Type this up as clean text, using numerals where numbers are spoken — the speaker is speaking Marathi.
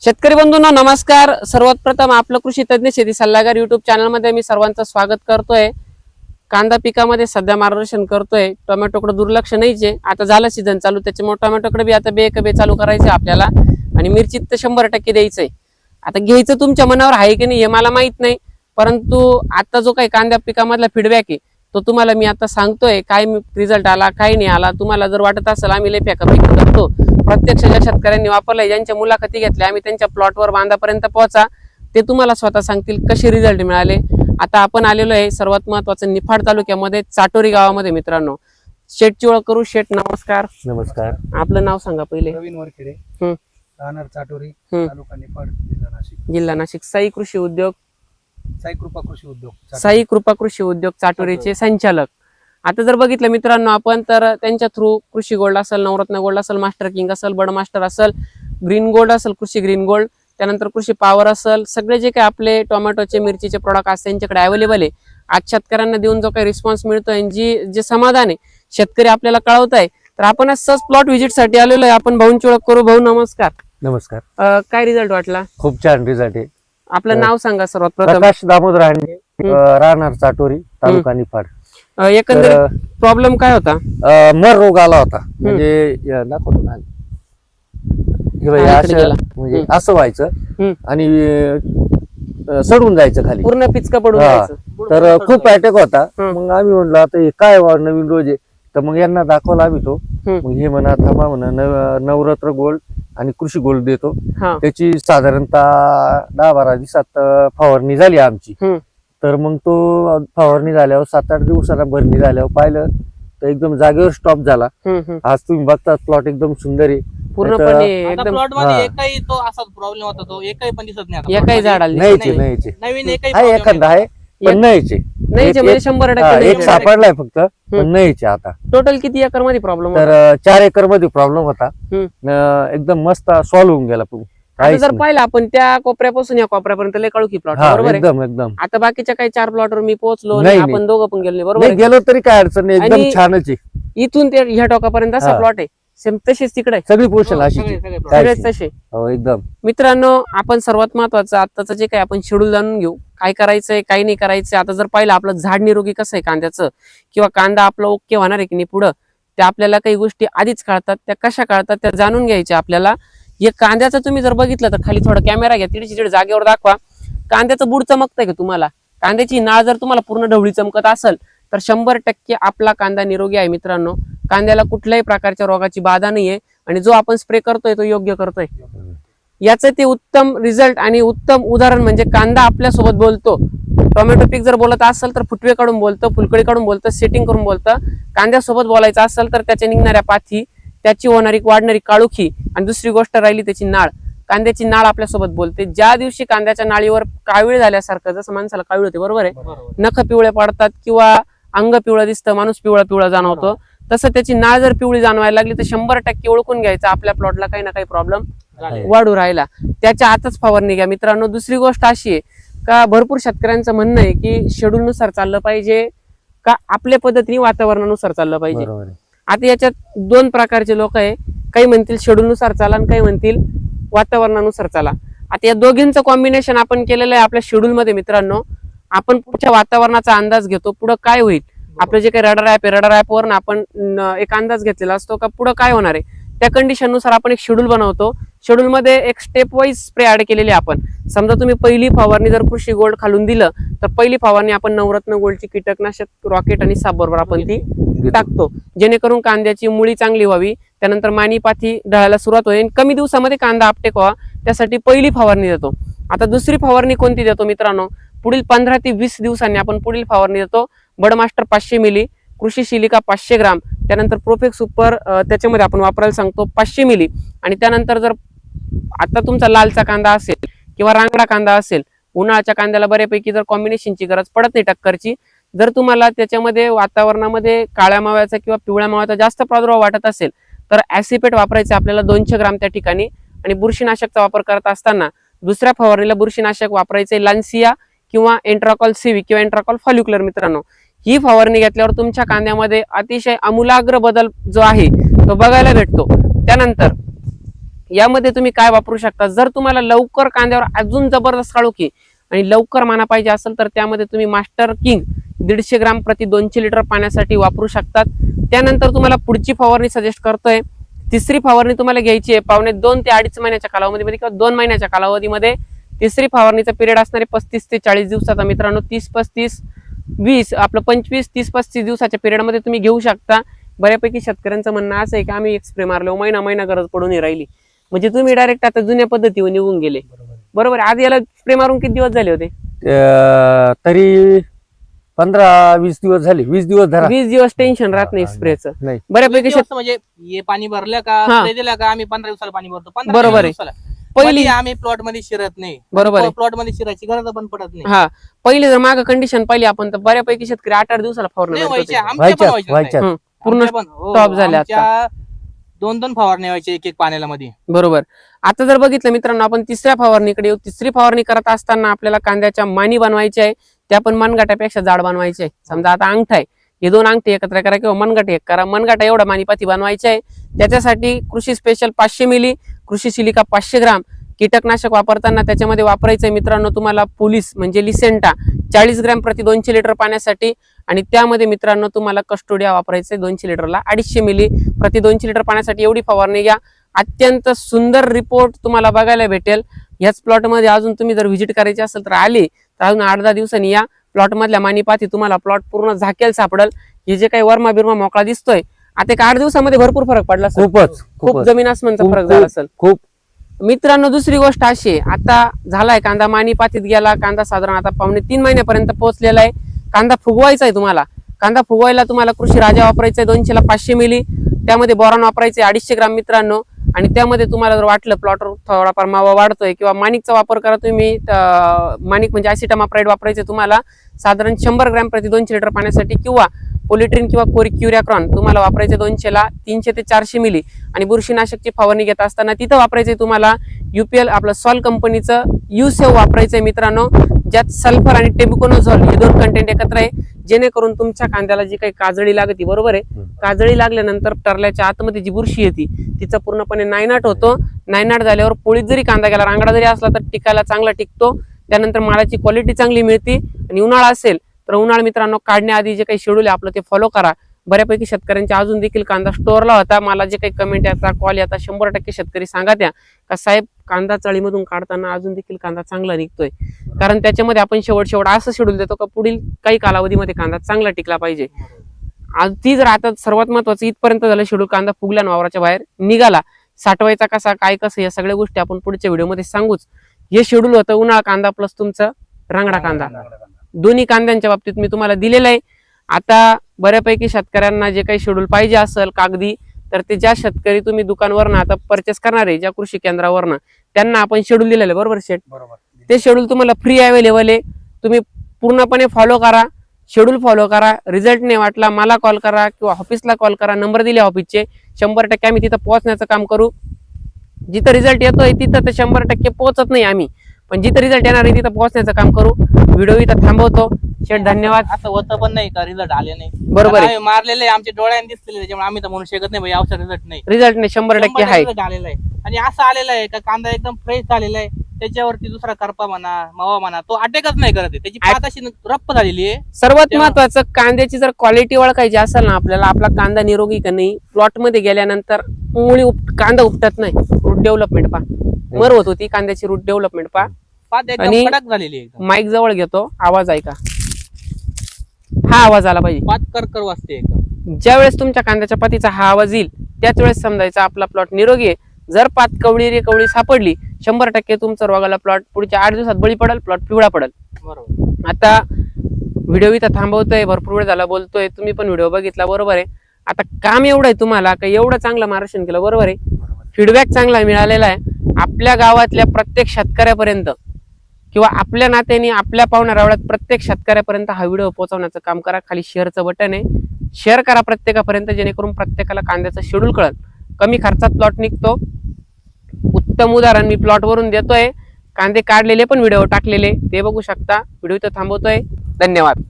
शेतकरी बंधूंनो नमस्कार। सर्वात प्रथम आपलं कृषी तज्ञ शेती सल्लागार युट्यूब चॅनल मध्ये मी सर्वांचं स्वागत करतोय। कांदा पिकामध्ये सध्या मार्गदर्शन करतोय। टोमॅटोकडे दुर्लक्ष नाहीचे, आता झालं सीझन चालू, त्याच्यामुळे टोमॅटोकडे बी आता बे चालू करायचे आपल्याला आणि मिरचीत तर 100% द्यायचंय। आता घ्यायचं तुमच्या मनावर आहे की नाही हे मला माहित नाही, परंतु आता जो काही कांदा पिकामधला फीडबॅक आहे तो तुम्हाला मी आता सांगतोय। काय रिझल्ट आला काय नाही आला, तुम्हाला जर वाटत असेल आम्ही लय फेकाफेकी करतो, प्रत्यक्ष ज्या शेतकऱ्यांनी वापरलंय, ज्यांच्या मुलाखती घेतल्या आम्ही, त्यांच्या प्लॉटवर बांधापर्यंत पोहोचा, ते तुम्हाला स्वतः सांगतील कसे रिझल्ट मिळाले। आता आपण आलेलो आहे सर्वात महत्त्वाचं निफाड तालुक्यामध्ये चाटोरी गावामध्ये मित्रांनो। शेठची ओळख करू। शेठ नमस्कार। नमस्कार। आपलं नाव सांगा पहिले। प्रवीण वरखेडे, राहणार चाटोरी, तालुका निफाड, जिल्हा नाशिक। जिल्हा नाशिक। साई कृषी उद्योग, साई कृपा कृषी उद्योग, साई कृपा कृषी उद्योग चाटोरीचे संचालक। आता जर बघितलं मित्रांनो आपण, तर त्यांच्या थ्रू कृषी गोल्ड असेल, नवरत्न गोल्ड असेल, मास्टर किंग असेल, बड मास्टर असेल, ग्रीन गोल्ड असेल, कृषी ग्रीन गोल्ड, त्यानंतर कृषी पॉवर असेल, सगळे जे काही आपले टोमॅटोचे मिरचीचे प्रोडक्ट असतात त्यांच्याकडे अवेलेबल आहे। आज शेतकऱ्यांना देऊन जो काही रिस्पॉन्स मिळतोय, जे समाधान आहे शेतकरी आपल्याला कळवत आहे, तर आपण सहज प्लॉट व्हिजिट साठी आलेलो आहे। आपण भाऊंची ओळख करू। भाऊ नमस्कार। नमस्कार। काय रिझल्ट वाटला? खूप छान रिझल्ट आहे। आपलं नाव सांगा सर्वात प्रथम। प्रकाश दामोदर हांडे, राहणार चाटोरी, तालुका निफाड। एकंदरीत प्रॉब्लेम काय होता? मर रोग आला होता, म्हणजे दाखवतो ना, हे बघा, असं म्हणजे असं व्हायचं आणि सडून जायचं खाली, पूर्ण पिचका पडून जायचं। तर खूप अटॅक होता। मग आम्ही म्हणलो आता हे काय नवीन रोज आहे, तर मग यांना दाखवला आम्ही तो। मग हे म्हणा थांबा म्हणा, नवरत्न गोल्ड आणि कृषी गोल्ड देतो। त्याची साधारणतः 10-12 दिवसात फवारणी झाली आमची। तर मग तो फवारणी झाल्यावर 7-8 दिवसाला भरणी झाल्यावर पाहिलं तर एकदम जागेवर स्टॉप झाला। आज तुम्ही बघता प्लॉट एकदम सुंदर आहे पूर्णपणे एकदम। प्लॉट मध्ये एकही तो असा प्रॉब्लेम होता, तो एकही पण दिसत नाही। एकही झाडाला नाहीचे नवीन एकही आहे, एखादा आहे पण नाहीचे म्हणजे 100% एक सापडलाय फक्त, पण नाहीचे। आता टोटल किती एकर मध्ये प्रॉब्लेम? तर 4 एकर मध्ये प्रॉब्लेम होता, एकदम मस्त सॉल्व्ह होऊन गेला। आता जर पाहिलं आपण त्या कोपऱ्यापासून या कोपऱ्यापर्यंत लय काळू की प्लॉट, बरोबर आहे? एकदम एकदम। आता बाकीच्या काही 4 प्लॉटवर मी पोहोचलो नाही, आपण दोघं पण गेलो, बरोबर नाही गेलो तरी काय अडचण नाही, एकदम आणि छानच आहे। इथून ते ह्या टोकापर्यंत असा प्लॉट आहे, सेम तसेच तिकडे सगळी पोषण अशी सगळेच तसे। एकदम। मित्रांनो आपण सर्वात महत्वाचं आताचं जे काही आपण शेड्यूल जाणून घेऊ, काय करायचंय काय नाही करायचंय। आता जर पाहिलं आपलं झाड निरोगी कसं आहे कांद्याचं, किंवा कांदा आपलं ओके होणार आहे की नाही पुढं, त्या आपल्याला काही गोष्टी आधीच कळतात, त्या कशा कळतात त्या जाणून घ्यायच्या आपल्याला। हे कांद्याचं तुम्ही जर बघितलं तर खाली थोडा कॅमेरा घ्या, तिथे जागेवर दाखवा। कांद्याचं बुड चमकतंय का तुम्हाला? कांद्याची नाळ जर तुम्हाला पूर्ण ढवळी चमकत असेल तर 100% आपला कांदा निरोगी आहे मित्रांनो। कांद्याला कुठल्याही प्रकारच्या रोगाची बाधा नाहीये आणि जो आपण स्प्रे करतोय तो योग्य करतोय। याचं ते उत्तम रिझल्ट आणि उत्तम उदाहरण म्हणजे कांदा आपल्या सोबत बोलतो। टोमॅटो पीक जर बोलत असेल तर फुटवे काढून बोलतं, फुलकडी काढून बोलतं, सेटिंग करून बोलतं। कांद्यासोबत बोलायचं असेल तर त्याच्या निघणाऱ्या पाथी, त्याची होणारी वाढणारी काळुखी, आणि दुसरी गोष्ट राहिली त्याची नाळ। कांद्याची नाळ आपल्यासोबत बोलते। ज्या दिवशी कांद्याच्या नाळीवर कावीळ झाल्यासारखं, जसं माणसाला कावीळ होते, बरोबर आहे, नख पिवळे पडतात किंवा अंग पिवळं दिसतं, माणूस पिवळा जाणवतो, तसं त्याची नाळ जर पिवळी जाणवायला लागली तर 100% ओळखून घ्यायचं आपल्या प्लॉटला काही ना काही प्रॉब्लेम वाढू राहिला। त्याच्या आतच फवारणी घ्या मित्रांनो। दुसरी गोष्ट अशी आहे का भरपूर शेतकऱ्यांचं म्हणणं आहे की शेड्यूल नुसार चाललं पाहिजे का आपल्या पद्धतीने वातावरणानुसार चाललं पाहिजे। आता याच्यात 2 प्रकारचे लोक आहे, काही म्हणतील शेड्यूल नुसार चाला आणि काही म्हणतील वातावरणानुसार चाला। आता या दोघींचं कॉम्बिनेशन आपण केलेलं आहे आपल्या शेड्यूल मध्ये मित्रांनो। आपण पुढच्या वातावरणाचा अंदाज घेतो, पुढे काय होईल। आपलं जे काही रडार ॲप आहे, रडार ॲप वरून आपण एक अंदाज घेतलेला असतो का पुढे काय होणार आहे, त्या कंडिशन नुसार आपण एक शेड्यूल बनवतो। शेड्यूल मध्ये एक स्टेप वाईज स्प्रे ऍड केलेली आपण। समजा तुम्ही पहिली फवारणी जर कृषी गोल्ड खालून दिलं तर पहिली फवारणी आपण नवरत्न गोल्डची कीटकनाशक रॉकेट आणि साप बरोबर आपण ती टाकतो, जेणेकरून कांद्याची मुळी चांगली व्हावी, त्यानंतर मानी पाथी ढळायला सुरुवात होईल, कमी दिवसामध्ये कांदा आपटेक व्हावा, त्यासाठी पहिली फवारणी देतो। आता दुसरी फवारणी कोणती देतो मित्रांनो? पुढील 15 ते 20 दिवसांनी आपण पुढील फवारणी देतो। बडमास्टर 500 मिली, कृषी शिलिका 500 ग्राम, त्यानंतर प्रोफेक्स सुपर त्याच्यामध्ये आपण वापरायला सांगतो 500 मिली। आणि त्यानंतर जर आता तुमचा लालचा कांदा असेल किंवा रांगडा कांदा असेल, उन्हाळ्याच्या कांद्याला बऱ्यापैकी जर कॉम्बिनेशनची गरज पडत नाही टक्करची, जर तुम्हाला त्याच्यामध्ये वातावरणामध्ये काळ्या माव्याचा किंवा पिवळ्या माव्याचा जास्त प्रादुर्भाव वाटत असेल तर ॲसिपेट वापरायचे आपल्याला 200 ग्राम त्या ठिकाणी। आणि बुरशीनाशकचा वापर करत असताना दुसऱ्या फवारणीला बुरशीनाशक वापरायचे लान्सिया किंवा एंट्राकॉल सीवी किंवा एंट्राकॉल फॉल्युक्युलर मित्रांनो। ही फवारणी घेतल्यावर तुमच्या कांद्यामध्ये अतिशय आमूलाग्र बदल जो आहे तो बघायला भेटतो। त्यानंतर यामध्ये तुम्ही काय वापरू शकता, जर तुम्हाला लवकर कांद्यावर अजून जबरदस्त काळोखी आणि लवकर माना पाहिजे असेल तर त्यामध्ये तुम्ही मास्टर किंग 150 ग्राम प्रति 200 लिटर पाण्यासाठी वापरू शकतात. त्यानंतर तुम्हाला पुढची फवारणी सजेस्ट करतोय. तिसरी फवारणी तुम्हाला घ्यायची आहे 2.5 ते 2.5 महिन्याच्या कालावधीमध्ये किंवा 2 महिन्याच्या कालावधीमध्ये. तिसरी फवारणीचा पिरियड असणारे 35 ते 40 दिवसाचा. मित्रांनो 30-35-20 आपलं 25-30-35 दिवसाच्या पिरियडमध्ये तुम्ही घेऊ शकता. बऱ्यापैकी शेतकऱ्यांचं म्हणणं असं आहे की आम्ही एक स्प्रे मारलो, महिना गरज पडून राहिली, म्हणजे तुम्ही डायरेक्ट आता जुन्या पद्धतीवर निघून गेले. बरोबर. आज याला स्प्रे मारून किती दिवस झाले होते? तरी 15-20 दिवस झाले. 20 दिवस धरा. 20 दिवस टेन्शन राहत नाही स्प्रेचं. नाही. बऱ्यापैकी म्हणजे हे पाणी भरलं का spray दिला का आम्ही 15 दिवसाला पाणी भरतो. 15 बरोबर आहे. दिवसाला. पहिली पहिली आम्ही प्लॉट मध्ये शिरत नाही. बरोबर आहे. प्लॉट मध्ये शिरायची गरज पण पडत नाही. हा पहिले जर माग कंडिशन पाहिली आपण तर बऱ्यापैकी शेतकरी 8-8 दिवसाला फवारणी नाही करत व्हायचे, होते. आमच्या पण व्हायच्यात व्हायचे नाही. पूर्ण आमच्या पण, हो, stop झाले आमच्या 2-2 फवारण्या व्हायचे एक पाण्याला मध्ये. बरोबर. आता जर बघितलं मित्रांनो आपण तिसऱ्या फवारणीकडे येऊ. तिसरी फवारणी करत असताना आपल्याला कांद्याच्या मानी बनवायची आहे. त्या पण मनगाटापेक्षा जाड बनवायचे आहे. समजा आता अंगठा आहे, हे 2 अंगठे एकत्र करा किंवा मनगाट एक करा. मनगाटा एवढा मानीपाती बनवायचे आहे. त्याच्यासाठी कृषी स्पेशल 500 मिली, कृषी सिलिका 500 ग्राम, कीटकनाशक वापरताना त्याच्यामध्ये वापरायचंय मित्रांनो तुम्हाला पोलीस म्हणजे लिसेंटा 40 ग्रॅम प्रति 200 लिटर पाण्यासाठी. आणि त्यामध्ये मित्रांनो तुम्हाला कस्टोडिया वापरायचंय 200 लिटरला 250 मिली प्रति 200 लिटर पाण्यासाठी. एवढी फवारणी घ्या. अत्यंत सुंदर रिपोर्ट तुम्हाला बघायला भेटेल. याच प्लॉटमध्ये अजून तुम्ही जर व्हिजिट करायची असेल तर आले तर अजून 8-10 दिवसांनी या. प्लॉट मधल्या मानीपाती तुम्हाला प्लॉट पूर्ण झाकेल सापडेल. हे जे काही वर्मा बिर्मा मोकळा दिसतोय आता एक 8 दिवसामध्ये भरपूर फरक पडला असेल. खूप जमीन आसमानचा फरक झाला असेल. खूप. मित्रांनो दुसरी गोष्ट अशी आहे, आता झालाय कांदा मानीपातीत गेला. कांदा साधारण आता 2.5 महिन्यापर्यंत पोहोचलेला आहे. कांदा फुगवायचा आहे तुम्हाला. कांदा फुगवायला तुम्हाला कृषी राजा वापरायचा आहे 200 ला 500 मिली. त्यामध्ये बोरॉन वापरायचे 250 ग्राम मित्रांनो. आणि त्यामध्ये तुम्हाला जर वाटलं प्लॉटवर थोडाफार मावा वाढतोय किंवा माणिकचा वापर करा तुम्ही. माणिक म्हणजे ॲसिटामाप्राइड वापरायचे तुम्हाला साधारण 100 ग्रॅम प्रति 200 लिटर पाण्यासाठी. किंवा पोलिट्रिन किंवा क्युरियाक्रॉन तुम्हाला वापरायचे 200 ला 300 ते 400 मिली. आणि बुरशीनाशकची फवारणी घेत असताना तिथं वापरायचे तुम्हाला UPL आपलं सॉल कंपनीचं युसेव वापरायचंय मित्रांनो, ज्यात सल्फर आणि टेबुकोनोझोल हे 2 कंटेंट एकत्र आहे. जेणेकरून तुमच्या कांद्याला जी काही काजळी लागते, बरोबर आहे, काजळी लागल्यानंतर टरल्याच्या आतमध्ये जी बुरशी येते तिचा पूर्णपणे नायनाट होतो. नायनाट झाल्यावर पोळीत जरी कांदा गेला, रांगडा जरी असला तर टिकायला चांगला टिकतो. त्यानंतर मालाची क्वालिटी चांगली मिळते. आणि उन्हाळा असेल तर उन्हाळा मित्रांनो काढण्याआधी जे काही शेड्यूल आहे आपलं ते फॉलो करा. बऱ्यापैकी शेतकऱ्यांच्या अजून देखील कांदा स्टोअरला होता. मला जे काही कमेंट याचा कॉल येतात 100% शेतकरी सांगा त्या का साहेब कांदा चाळीमधून काढताना अजून देखील कांदा चांगला निघतोय. कारण त्याच्यामध्ये आपण शेवट असं शेड्यूल देतो का पुढील काही कालावधीमध्ये कांदा चांगला टिकला पाहिजे. आज ती जर आता सर्वात महत्वाचं इथपर्यंत झालं शेड्यूल, कांदा फुगला वावराच्या बाहेर निघाला, साठवायचा कसा काय कसं या सगळ्या गोष्टी आपण पुढच्या व्हिडिओमध्ये सांगूच. हे शेड्यूल होतं उन्हाळा कांदा प्लस तुमचं रांगडा कांदा. दोन्ही कांद्यांच्या बाबतीत मी तुम्हाला दिलेलं आहे. आता बऱ्यापैकी शेतकऱ्यांना जे काही शेड्यूल पाहिजे असेल कागदी तर ते ज्या शेतकरी तुम्ही दुकानवरनं आता परचेस करणार आहे ज्या कृषी केंद्रावरनं त्यांना आपण शेड्यूल दिलेलं आहे, बरोबर शेट? ते शेड्यूल तुम्हाला फ्री अवेलेबल आहे. तुम्ही पूर्णपणे फॉलो करा, शेड्यूल फॉलो करा. रिझल्ट नाही वाटला मला कॉल करा किंवा ऑफिसला कॉल करा. नंबर दिले ऑफिसचे. 100% आम्ही तिथं पोहोचण्याचं काम करू. जिथं रिझल्ट येतोय तिथं तर 100% पोहोचत नाही आम्ही, पण जिथं रिझल्ट येणार आहे तिथं पोहोचण्याचं काम करू. व्हिडिओ इथं थांबवतो. शेठ धन्यवाद. असं होतं पण नाही का रिझल्ट आले नाही, बरोबर आहे. मारलेले आमच्या डोळ्याने दिसलेले, त्याच्यामुळे आम्ही तर म्हणू शकत नाही भाई औषध रिझल्ट नाही. रिझल्ट नाही 100% आहे. रिझल्ट आलेला आहे. आणि असं आलेलं आहे का कांदा एकदम फ्रेश झालेला आहे. त्याच्यावरती दुसरा करपा म्हणा मावा म्हणा तो अटॅकच नाही करत आहे. त्याची पात अशी रप्प झालेली आहे. सर्वात महत्वाचं कांद्याची जर क्वालिटी ओळखायची असेल ना आपल्याला, आपला कांदा निरोगी का नाही, प्लॉट मध्ये गेल्यानंतर कांदा उपटत नाही. रूट डेव्हलपमेंट पा मर होत होती कांद्याची रूट डेव्हलपमेंट पा. पात एकदम आणि कडक झालेली आहे. माईक जवळ घेतो, आवाज ऐका. हा आवाज आला पाहिजे. पात करकर वाजते एकदम. ज्या वेळेस तुमच्या कांद्याच्या पातीचा हा आवाज येईल त्याच वेळेस समजायचा आपला प्लॉट निरोगी आहे. जर पात कवळी सापडली 100% तुमचा रोगाला प्लॉट पुढच्या 8 दिवसात बळी पडेल, प्लॉट पिवळा पडेल. बरोबर. आता व्हिडिओ इथं थांबवतोय, भरपूर वेळ झाला बोलतोय, तुम्ही पण व्हिडिओ बघितला, बरोबर आहे. आता काम एवढं आहे तुम्हाला का एवढं चांगलं मार्गदर्शन केलं, बरोबर आहे. फीडबॅक चांगला मिळालेला आहे. आपल्या गावातल्या प्रत्येक शेतकऱ्यापर्यंत किंवा आपल्या नात्याने आपल्या पाहुण्या रावळ्यात प्रत्येक शेतकऱ्यापर्यंत हा व्हिडिओ पोहोचवण्याचं काम करा. खाली शेअरचं बटन आहे, शेअर करा प्रत्येकापर्यंत, जेणेकरून प्रत्येकाला कांद्याचं शेड्यूल कळेल. कमी खर्चात प्लॉट निघतो. उत्तम उदाहरण मी प्लॉट वरून देतोय. कांदे काढलेले पण व्हिडिओ टाकलेले ते बघू शकता. व्हिडिओ इथं थांबवतोय. धन्यवाद.